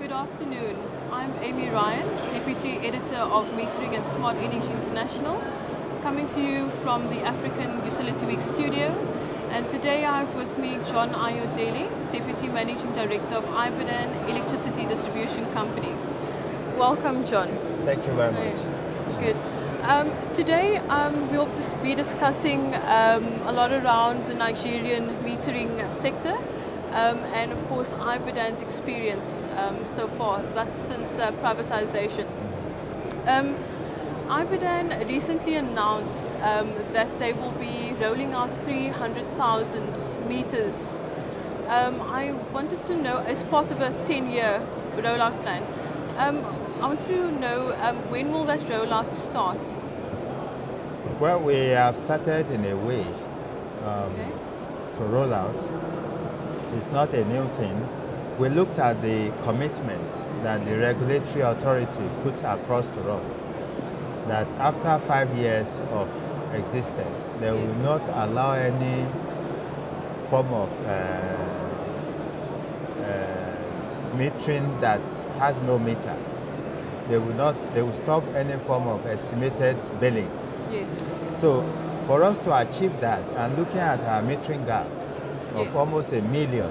Good afternoon. I'm Amy Ryan, Deputy Editor of Metering and Smart Energy International, coming to you from the African Utility Week studio. And today I have with me John Ayodele, Deputy Managing Director of Ibadan Electricity Distribution Company. Welcome, John. Thank you very much. Good. Today we'll just be discussing a lot around the Nigerian metering sector. And of course Ibadan's experience so far, thus since privatization. Ibadan recently announced that they will be rolling out 300,000 meters. I wanted to know, as part of a 10-year rollout plan, I wanted to know when will that rollout start? Well, we have started in a way to roll out. It's not a new thing. We looked at the commitment that the regulatory authority put across to us, that after 5 years of existence, they will not allow any form of metering that has no meter. They will stop any form of estimated billing. Yes. So for us to achieve that, and looking at our metering gap of almost 1 million,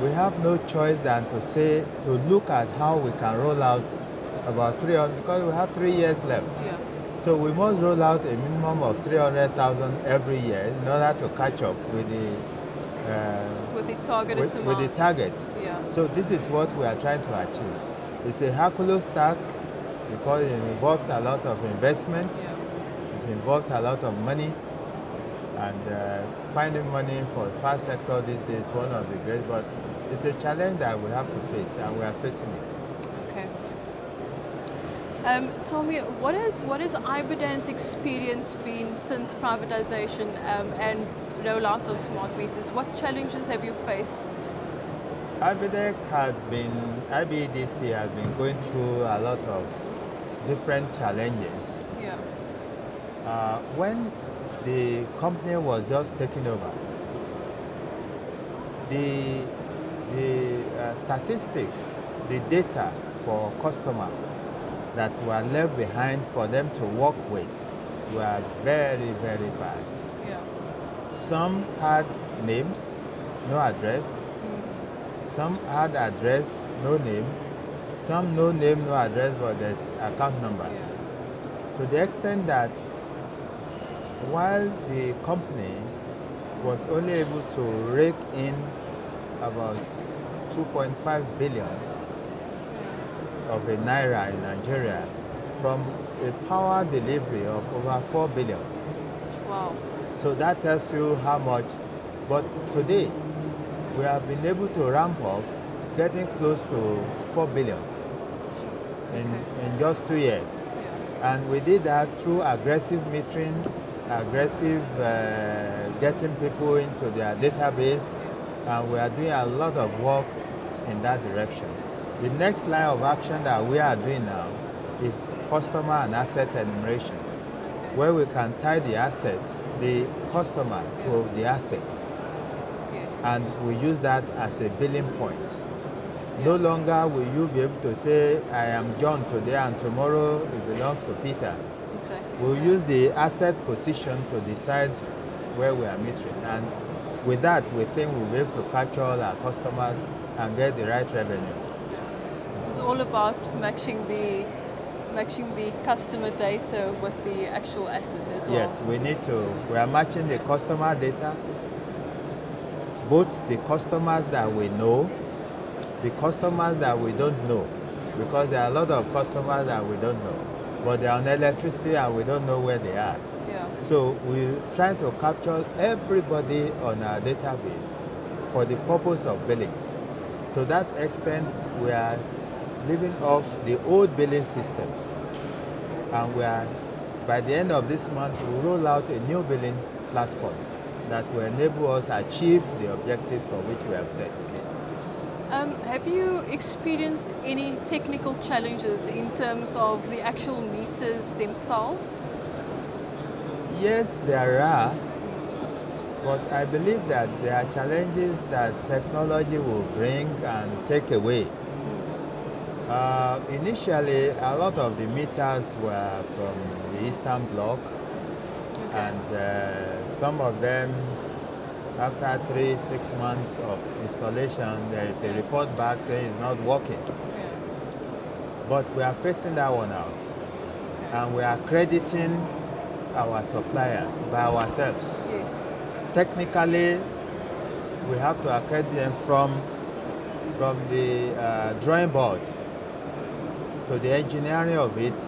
we have no choice than to look at how we can roll out about 300, because we have 3 years left. Yeah. So we must roll out a minimum of 300,000 every year in order to catch up with the targeted with the target. Yeah. So this is what we are trying to achieve. It's a Herculean task because it involves a lot of investment. Yeah. It involves a lot of money, and finding money for the power sector these days is one of the great, but it's a challenge that we have to face, and we are facing it. Okay. Tell me, what is Ibadan's experience been since privatization and rollout of smart meters? What challenges have you faced? IBDC has been going through a lot of different challenges. Yeah. When the company was just taking over, the statistics, the data for customers that were left behind for them to work with were very, very bad. Yeah. Some had names, no address. Some had address, no name. Some no name, no address, but there's account number. Yeah. To the extent that while the company was only able to rake in about 2.5 billion of a naira in Nigeria from a power delivery of over 4 billion. Wow. So that tells you how much. But today, we have been able to ramp up, getting close to 4 billion in just 2 years. Yeah. And we did that through aggressive metering, aggressive getting people into their database, and we are doing a lot of work in that direction. The next line of action that we are doing now is customer and asset enumeration, where we can tie the asset, the customer to the asset. Yes. And we use that as a billing point. No longer will you be able to say, I am John today and tomorrow it belongs to Peter. Exactly. We'll use the asset position to decide where we are metering. And with that, we think we'll be able to capture all our customers and get the right revenue. Yeah. This is all about matching the customer data with the actual asset as well. Yes, we are matching the customer data, both the customers that we know, the customers that we don't know, because there are a lot of customers that we don't know, but they are on electricity and we don't know where they are. Yeah. So we try to capture everybody on our database for the purpose of billing. To that extent, we are living off the old billing system, and by the end of this month, we'll roll out a new billing platform that will enable us to achieve the objectives for which we have set. Have you experienced any technical challenges in terms of the actual meters themselves? Yes, there are, but I believe that there are challenges that technology will bring and take away. Initially, a lot of the meters were from the Eastern Bloc, Okay. and some of them, after 6 months of installation, there is a report back saying it's not working. Yeah. But we are facing that one out, Okay. and we are crediting our suppliers by ourselves. Yes. Technically, we have to accredit them from the drawing board to the engineering of it,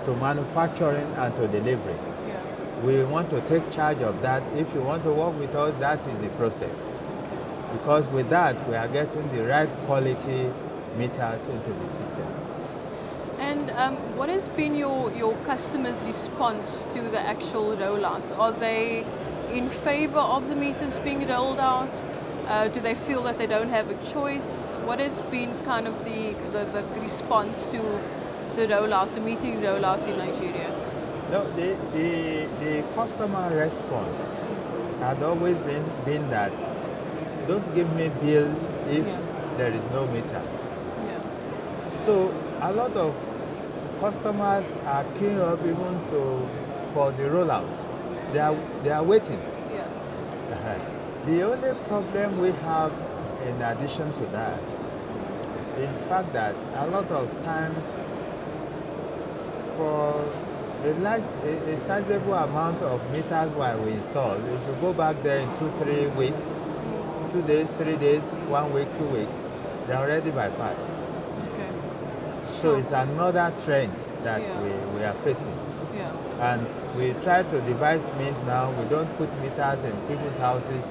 to manufacturing and to delivery. Yeah. We want to take charge of that. If you want to work with us, that is the process. Okay. Because with that, we are getting the right quality meters into the system. And what has been your customers' response to the actual rollout? Are they in favor of the meters being rolled out? Do they feel that they don't have a choice? What has been kind of the response to the rollout, the metering rollout in Nigeria? No, the customer response had always been that don't give me bill if there is no meter. Yeah. So a lot of customers are queuing up even for the rollout. They are waiting. Yeah. The only problem we have in addition to that is the fact that a lot of times for a sizable amount of meters while we install, if you go back there in 2-3 weeks, 2 days, 3 days, 1 week, 2 weeks, they're already bypassed. Okay. So it's another trend that Yeah. we are facing. Yeah. And we try to devise means now. We don't put meters in people's houses.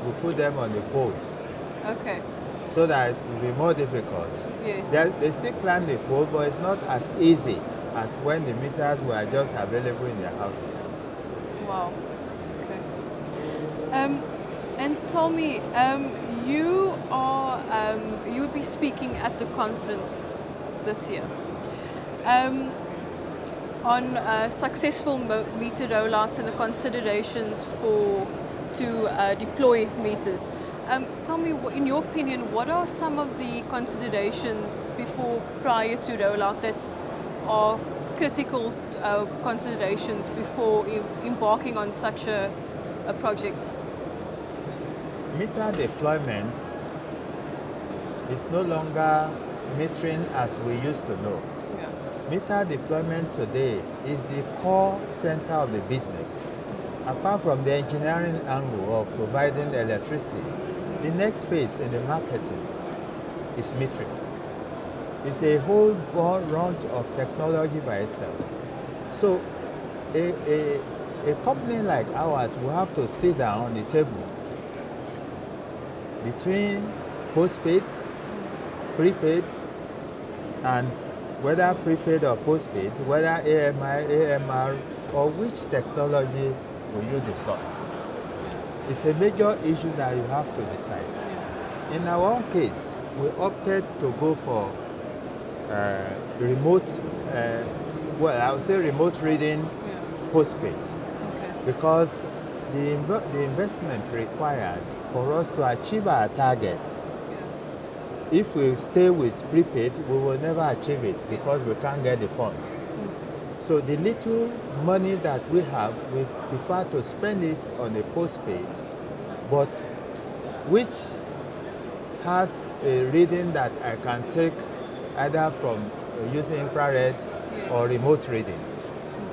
We put them on the poles Okay. so that it will be more difficult. Yes. They still climb the pole, but it's not as easy as when the meters were just available in their houses. Wow. Okay. And tell me, you will be speaking at the conference this year on successful meter rollouts and the considerations to deploy meters. Tell me, in your opinion, what are some of the considerations prior to rollout that are critical considerations before embarking on such a project? Meter deployment is no longer metering as we used to know. Yeah. Meter deployment today is the core center of the business. Apart from the engineering angle of providing electricity, the next phase in the marketing is metering. It's a whole range of technology by itself. So a company like ours will have to sit down on the table between postpaid, prepaid, and whether prepaid or postpaid, whether AMI, AMR, or which technology will you deploy. It's a major issue that you have to decide. In our own case, we opted to go for remote, I would say remote reading postpaid, because the investment required for us to achieve our target, if we stay with prepaid, we will never achieve it because we can't get the fund. So the little money that we have, we prefer to spend it on a postpaid, but which has a reading that I can take either from using infrared or remote reading.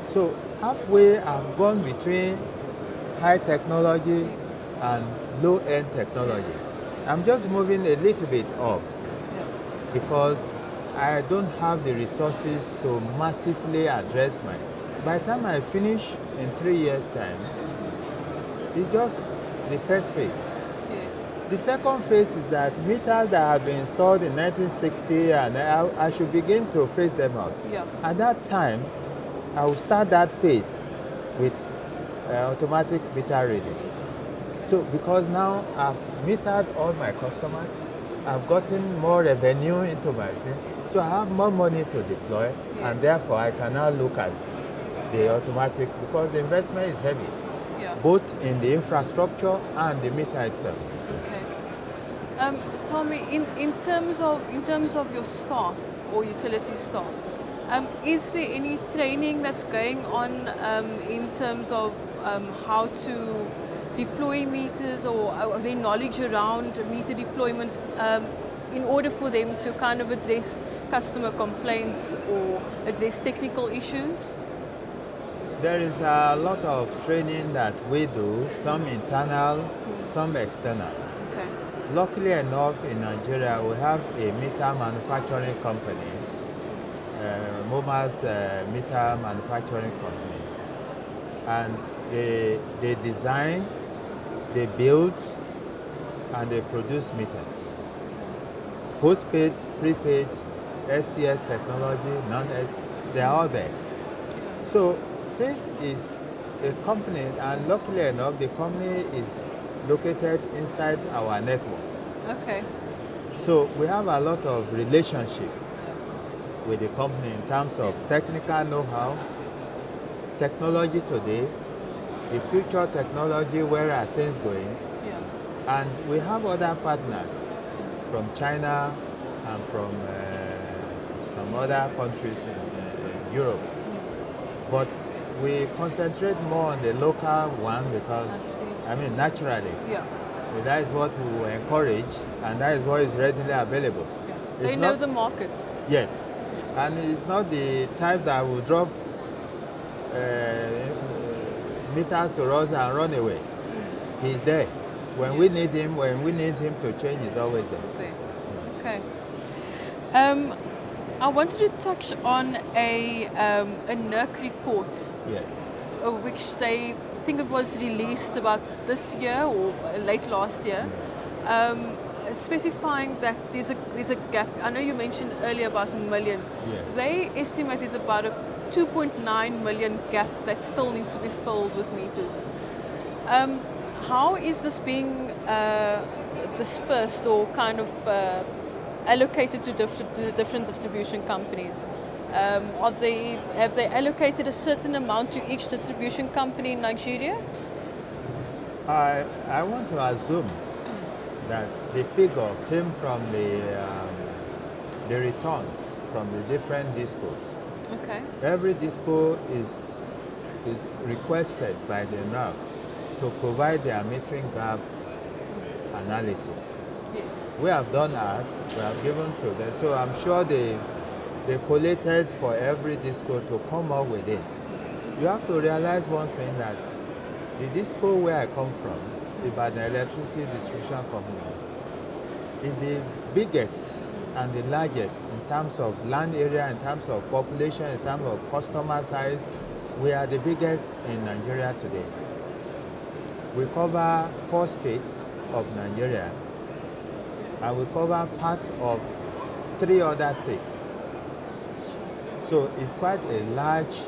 So halfway I've gone between high technology and low-end technology. I'm just moving a little bit up because I don't have the resources to massively address mine. By the time I finish in 3 years' time, it's just the first phase. The second phase is that meters that have been installed in 1960, and I should begin to phase them out. At that time, I will start that phase with automatic meter reading. So because now I've metered all my customers, I've gotten more revenue into my thing, so I have more money to deploy, and therefore I can now look at the automatic, because the investment is heavy, both in the infrastructure and the meter itself. Okay. Tell me, in terms of your staff or utility staff, is there any training that's going on in terms of how to deploy meters, or are there knowledge around meter deployment in order for them to kind of address customer complaints or address technical issues? There is a lot of training that we do, some internal, some external. Okay. Luckily enough, in Nigeria, we have a meter manufacturing company, MoMA's meter manufacturing company. And they design, they build, and they produce meters. Postpaid, prepaid, STS technology, non-STS, they're all there. So since it's a company, and luckily enough, the company is located inside our network. Okay. So we have a lot of relationship with the company in terms of technical know-how, technology today, the future technology, where are things going. Yeah. And we have other partners from China and from some other countries in Europe. But we concentrate more on the local one because, I mean, naturally. Yeah. That is what we will encourage, and that is what is readily available. Yeah. It's They know not- the market. Yes. And it's not the type that will drop meters to us and run away. He's there. When we need him to change, he's always there. Okay. I wanted to touch on a NERC report, Yes. which they think it was released about this year or late last year, specifying that there's a gap. I know you mentioned earlier about 1 million. Yes. They estimate there's about a 2.9 million gap that still needs to be filled with meters. How is this being dispersed or kind of allocated to different distribution companies? Have they allocated a certain amount to each distribution company in Nigeria? I want to assume that the figure came from the returns from the different discos. Okay. Every disco is requested by the NERC to provide their metering gap analysis. Yes. We have done ours, we have given to them. So I'm sure they collated for every disco to come up with it. You have to realize one thing, that the disco where I come from, Ibadan Electricity Distribution Company, is the biggest and the largest in terms of land area, in terms of population, in terms of customer size. We are the biggest in Nigeria today. We cover 4 states of Nigeria, and we cover part of 3 other states. So it's quite a large,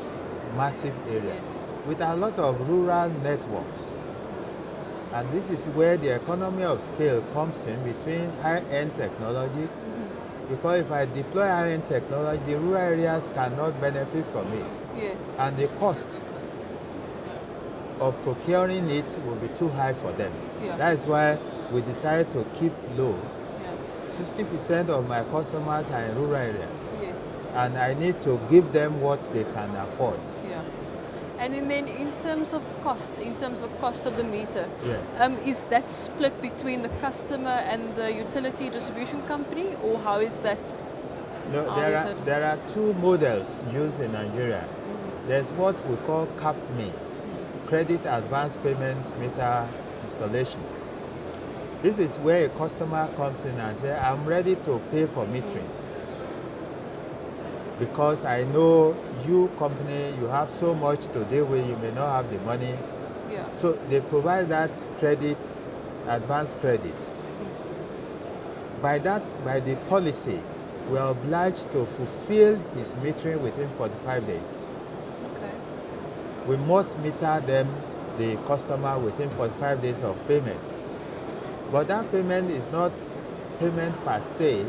massive area, Yes. with a lot of rural networks. And this is where the economy of scale comes in between high-end technology. Because if I deploy high-end technology, the rural areas cannot benefit from it. Yes. And the cost of procuring it will be too high for them. Yeah. That is why we decided to keep low. Yeah. 60% of my customers are in rural areas, Yes. and I need to give them what they can afford. Yeah. And then in terms of cost of the meter, Yes. is that split between the customer and the utility distribution company, or how is that? No, How is it? there are 2 models used in Nigeria. There's what we call CAPME, Credit Advance Payment Meter Installation. This is where a customer comes in and says, I'm ready to pay for metering. Because I know you company, you have so much to deal with, you may not have the money. Yeah. So they provide that credit, advance credit. By the policy, we are obliged to fulfill his metering within 45 days. Okay. We must meter them, the customer, within 45 days of payment. But that payment is not payment per se,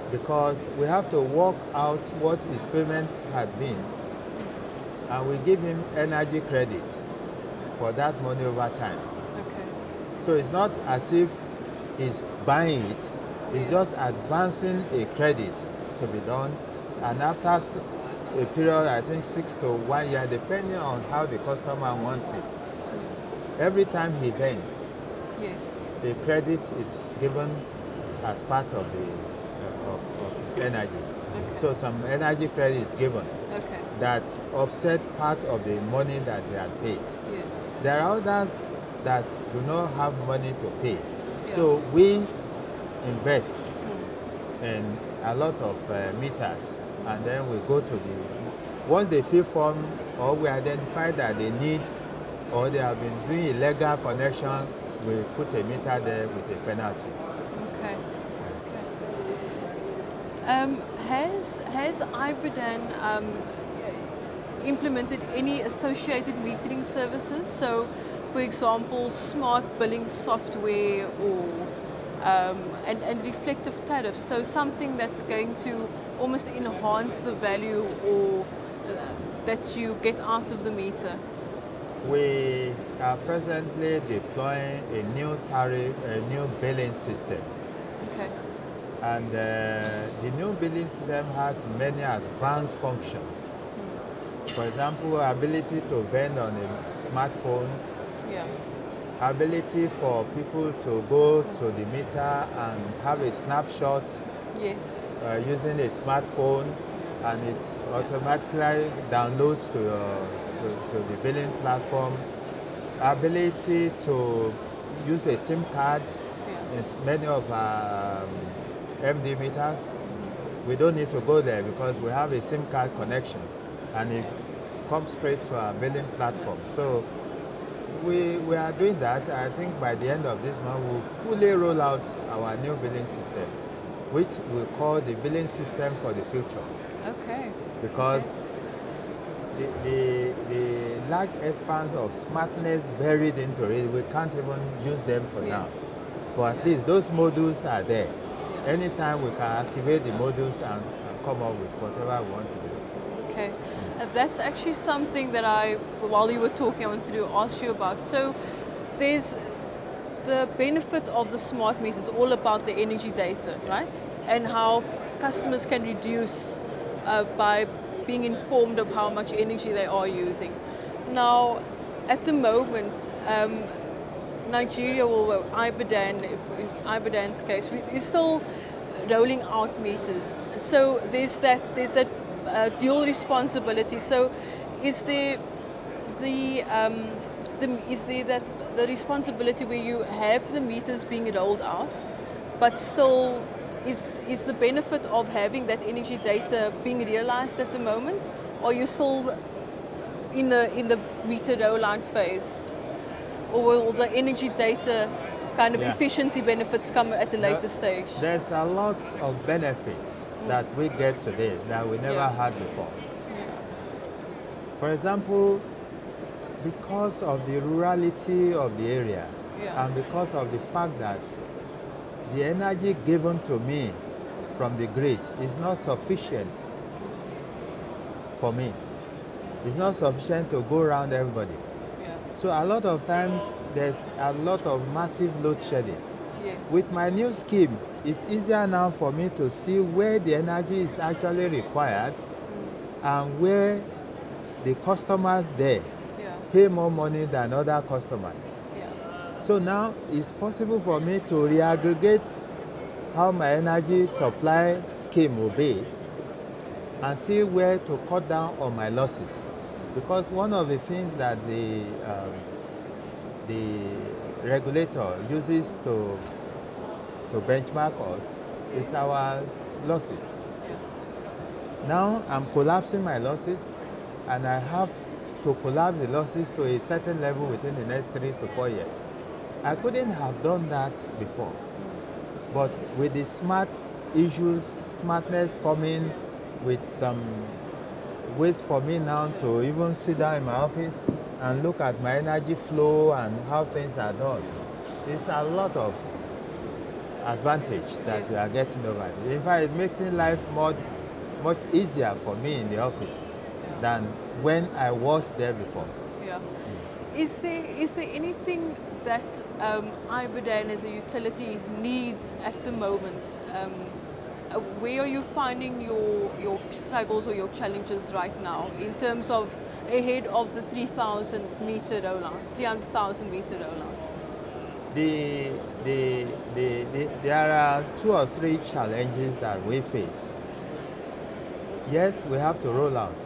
because we have to work out what his payment had been, and we give him energy credit for that money over time. Okay. So it's not as if is buying it. It's Yes. just advancing a credit to be done. And after a period, I think 6 to 1 year, depending on how the customer wants it, every time he vends, Yes. the credit is given as part of of his energy. Okay. So some energy credit is given Okay. that offset part of the money that he had paid. Yes. There are others that do not have money to pay. Yeah. So we invest in a lot of meters, and then we go to once they fill form or we identify that they need or they have been doing illegal connection, we put a meter there with a penalty. Okay. Has Ibadan implemented any associated metering services? So, for example, smart billing software or and reflective tariffs. So something that's going to almost enhance the value or that you get out of the meter. We are presently deploying a new tariff, a new billing system. Okay. And the new billing system has many advanced functions. For example, ability to vend on a smartphone, Yeah. ability for people to go to the meter and have a snapshot Yes. using a smartphone, and it automatically downloads to the billing platform. Ability to use a SIM card in many of our MD meters. We don't need to go there because we have a SIM card connection, and it comes straight to our billing platform. So we are doing that. I think by the end of this month, we'll fully roll out our new billing system, which we call the billing system for the future. Okay. Because the large expanse of smartness buried into it, we can't even use them for now. But at least those modules are there. Anytime we can activate the modules and come up with whatever we want to do. Okay. That's actually something that while you were talking, I wanted to ask you about. So there's the benefit of the smart meter is all about the energy data, right? And how customers can reduce by being informed of how much energy they are using. Now, at the moment, Nigeria or Ibadan, in Ibadan's case, we're still rolling out meters. So there's that dual responsibility. So is there the responsibility where you have the meters being rolled out, but still is the benefit of having that energy data being realized at the moment, or are you still in the meter rollout phase, or will the energy data kind of efficiency benefits come at a later stage? There's a lot of benefits that we get today that we never had before. For example, because of the rurality of the area and because of the fact that the energy given to me from the grid is not sufficient for me. It's not sufficient to go around everybody. So a lot of times there's a lot of massive load shedding. With my new scheme, it's easier now for me to see where the energy is actually required and where the customers there pay more money than other customers. So now it's possible for me to reaggregate how my energy supply scheme will be and see where to cut down on my losses. Because one of the things that the regulator uses to benchmark us is our losses. Now I'm collapsing my losses, and I have to collapse the losses to a certain level within the next 3 to 4 years. I couldn't have done that before. But with the smartness coming with some ways for me now to even sit down in my office and look at my energy flow and how things are done, it's a lot of advantage that we are getting over it. In fact, it makes life much easier for me in the office than when I was there before. Is there anything that Ibadan as a utility needs at the moment? Where are you finding your struggles or your challenges right now in terms of ahead of the 3,000 meter rollout, 300,000 meter rollout? There are 2 or 3 challenges that we face. Yes, we have to roll out,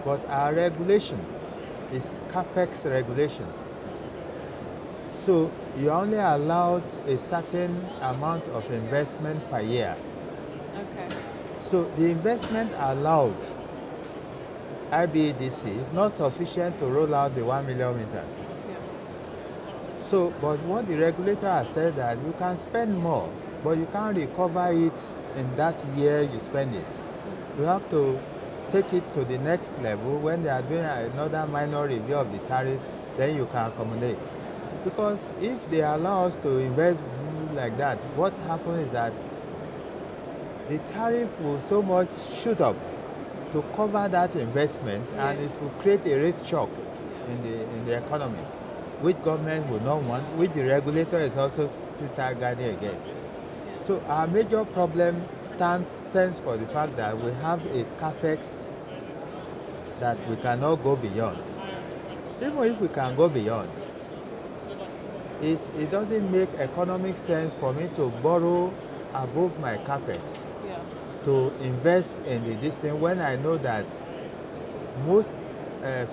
but our regulation is capex regulation. So you're only allowed a certain amount of investment per year. Okay. So the investment allowed IBEDC is not sufficient to roll out the 1 million meters. Yeah. So, but what the regulator has said that you can spend more, but you can't recover it in that year you spend it. You have to take it to the next level. When they are doing another minor review of the tariff, then you can accommodate. Because if they allow us to invest like that, what happens is that the tariff will so much shoot up to cover that investment, and it will create a rate shock in the economy, which government will not want, which the regulator is also still guarding against. So our major problem stands for the fact that we have a capex that we cannot go beyond. Even if we can go beyond, it doesn't make economic sense for me to borrow above my capex to invest in this thing when I know that most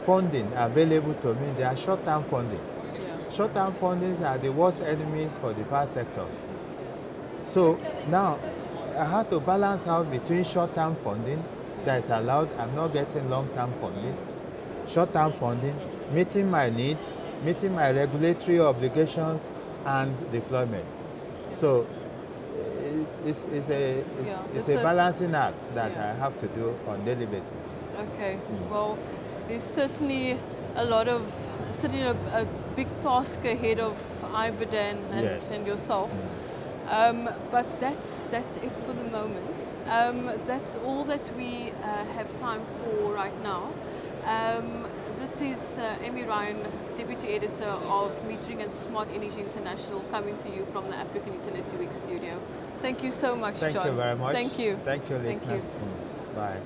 funding available to me, they are short-term funding. Short-term fundings are the worst enemies for the power sector. So now I have to balance out between short-term funding that is allowed, I'm not getting long-term funding, short-term funding, meeting my need, meeting my regulatory obligations, and deployment. So it's a balancing act that I have to do on daily basis. Okay. Well, there's certainly a big task ahead of Ibadan and yourself. But that's it for the moment. That's all that we have time for right now. This is Amy Ryan, Deputy Editor of Metering and Smart Energy International, coming to you from the African Utility Week studio. Thank you so much, John. Thank you very much. Thank you. Thank you, listeners. Thank you. Bye.